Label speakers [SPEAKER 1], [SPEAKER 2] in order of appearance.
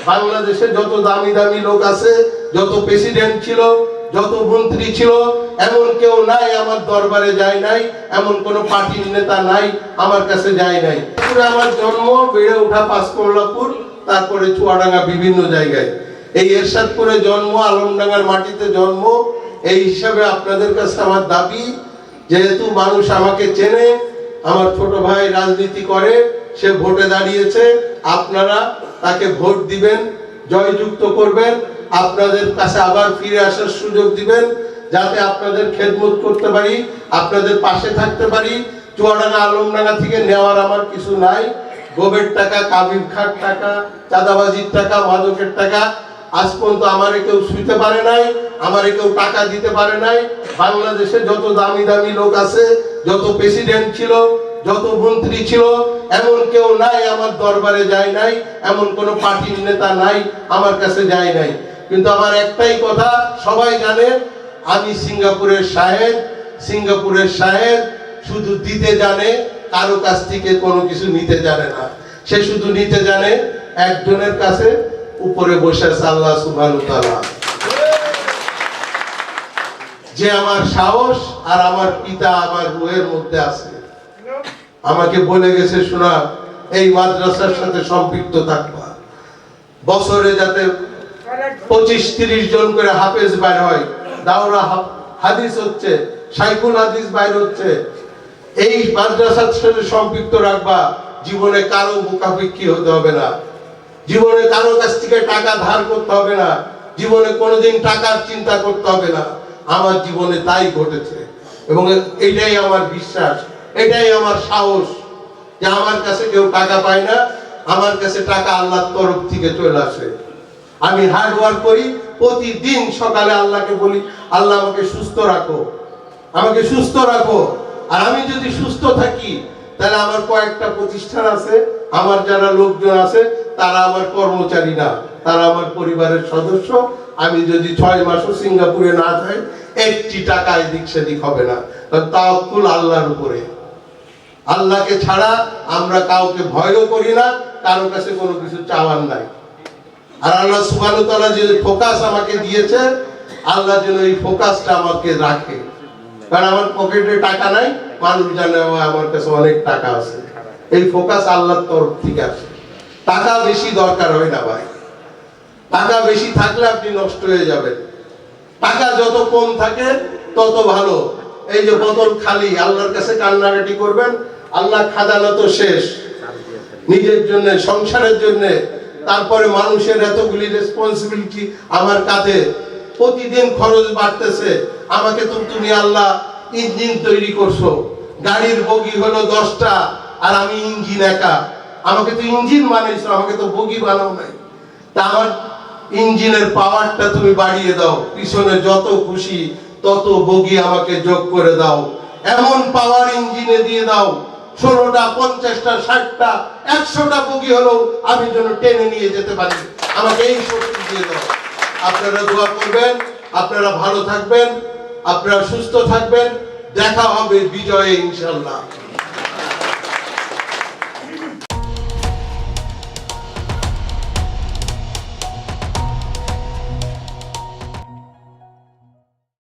[SPEAKER 1] বাংলাদেশে যত দামি দামি লোক আছে, যত প্রেসিডেন্ট ছিল, যত মন্ত্রী ছিল, এমন কেউ নাই আমার দরবারে যায় নাই, এমন কোন পার্টির নেতা নাই আমার কাছে যায় নাই। আমার জন্ম, বেড়ে ওঠা পাঁচকল্লাপুর, তারপরে চুয়াডাঙ্গা, বিভিন্ন জায়গায়। এই এরশাদপুরে জন্ম, আলমডাঙ্গার মাটিতে জন্ম। এই হিসাবে আপনাদের কাছে আমার দাবি, যেহেতু মানুষ আমাকে চেনে, আমার ছোট ভাই রাজনীতি করে, সে ভোটে দাঁড়িয়েছে, আপনারা তাকে ভোট দিবেন, জয়যুক্ত করবেন, আপনাদের কাছে আবার ফিরে আসার সুযোগ দিবেন, যাতে আপনাদের খেদমত করতে পারি, আপনাদের পাশে থাকতে পারি। চুয়াডাঙ্গা আলমডাঙ্গা থেকে নেওয়ার আমার কিছু নাই। গোবের টাকা, কাবির খাট টাকা, চাঁদাবাজির টাকা, মাদকের টাকা আজ পর্যন্ত আমারে কেউ শুইতে পারে নাই, আমারে কেউ টাকা দিতে পারে নাই। বাংলাদেশে যত দামি দামি লোক আছে, যত প্রেসিডেন্ট ছিল, যত মন্ত্রী ছিল, এমন কেউ নাই আমার দরবারে যায় নাই, এমন কোন পার্টির নেতা নাই আমার কাছে যায় নাই। কিন্তু আমার একটাই কথা, সবাই জানে আমি সিঙ্গাপুরের সাহেব। সিঙ্গাপুরের সাহেব শুধু দিতে জানে, কারো কাছ থেকে কোনো কিছু নিতে জানে না। সে শুধু নিতে জানে একজনের কাছে, উপরে বসে আছে আল্লাহ সুবহানাহু ওয়া তাআলা, যে আমার সাহস আর আমার পিতা আমার রূহের মধ্যে আছে। আমাকে বলে গেছে, শোনা, এই মাদ্রাসার সাথে সম্পৃক্ত থাকবা, বছরে যাতে 25-30 জন করে হাফেজ বাইর হয়, দাওরা হাদিস হচ্ছে, শাইখুল হাদিস বাইর হচ্ছে, এই মাদ্রাসার সাথে সম্পৃক্ত রাখবা। জীবনে কারো মুখাপেক্ষী হতে হবে না, জীবনে কারো কাছ থেকে টাকা ধার করতে হবে না, জীবনে কোনোদিন টাকার চিন্তা করতে হবে না। আমার জীবনে তাই ঘটেছে এবং এটাই আমার বিশ্বাস, এটাই আমার সাহস, যে আমার কাছে কেউ টাকা পায় না, আমার কাছে টাকা আল্লাহর তরফ থেকে চলে আসে। আমি হার্ড ওয়ার্ক করি, প্রতিদিন সকালে আল্লাহকে বলি, আল্লাহ আমাকে সুস্থ রাখো, আমাকে সুস্থ রাখো। আর আমি যদি সুস্থ থাকি, তাহলে আমার কয়েকটা প্রতিষ্ঠান আছে, আমার যারা লোকজন আছে, তারা আমার কর্মচারী না, তারা আমার পরিবারের সদস্য। আমি যদি 6 মাসও সিঙ্গাপুরে না যাই, একটি টাকা এদিক সেদিক হবে না, কারণ তাওয়াক্কুল আল্লাহর উপরে। আল্লাহকে ছাড়া আমরা কাউকে ভয়ও করি না, কারো কাছে কোনো কিছু চাওয়ার নাই। আর আল্লাহ সুবহানাহু ওয়া তাআলা যে ফোকাস আমাকে দিয়েছে, আল্লাহ যেন এই ফোকাসটা আমাকে রাখে। কারণ আমার পকেটে টাকা নাই, মানুষ জানে আমার কাছে অনেক টাকা আছে। এই ফোকাস আল্লাহর তরফ থেকে আসে। টাকা বেশি দরকার হয় না ভাই, টাকা বেশি থাকলে আপনি নষ্ট হয়ে যাবেন। টাকা যত কম থাকে তত ভালো। এই যে বোতল খালি, আল্লাহর কাছে কান্নাকাটি করবেন, আল্লাহ খাজানা তো শেষ, নিজের জন্য, সংসারের জন্য, তারপরে মানুষের এতগুলি রেসপন্সিবিলিটি আমার কাঁধে, প্রতিদিন খরচ বাড়তেছে। আমাকে তো তুমি আল্লাহ ইঞ্জিন তৈরি করছো, গাড়ির বগি হলো 10টা, আর আমি ইঞ্জিন একা। আমাকে তো ইঞ্জিন বানাইছো, আমাকে তো বগি বানাও নাই। তা আমার ইঞ্জিনের পাওয়ারটা তুমি বাড়িয়ে দাও, পিছনে যত খুশি তত বগি আমাকে যোগ করে দাও, এমন পাওয়ার ইঞ্জিনে দিয়ে দাও, 16টা, 50টা, 60টা, 100টা বগি হলেও আমি যেন টেনে নিয়ে যেতে পারি, আমাকে এই শক্তি দিয়ে দাও। আপনারা দোয়া করবেন, আপনারা ভালো থাকবেন, আপনারা সুস্থ থাকবেন, দেখা হবে বিজয়ে ইনশাআল্লাহ।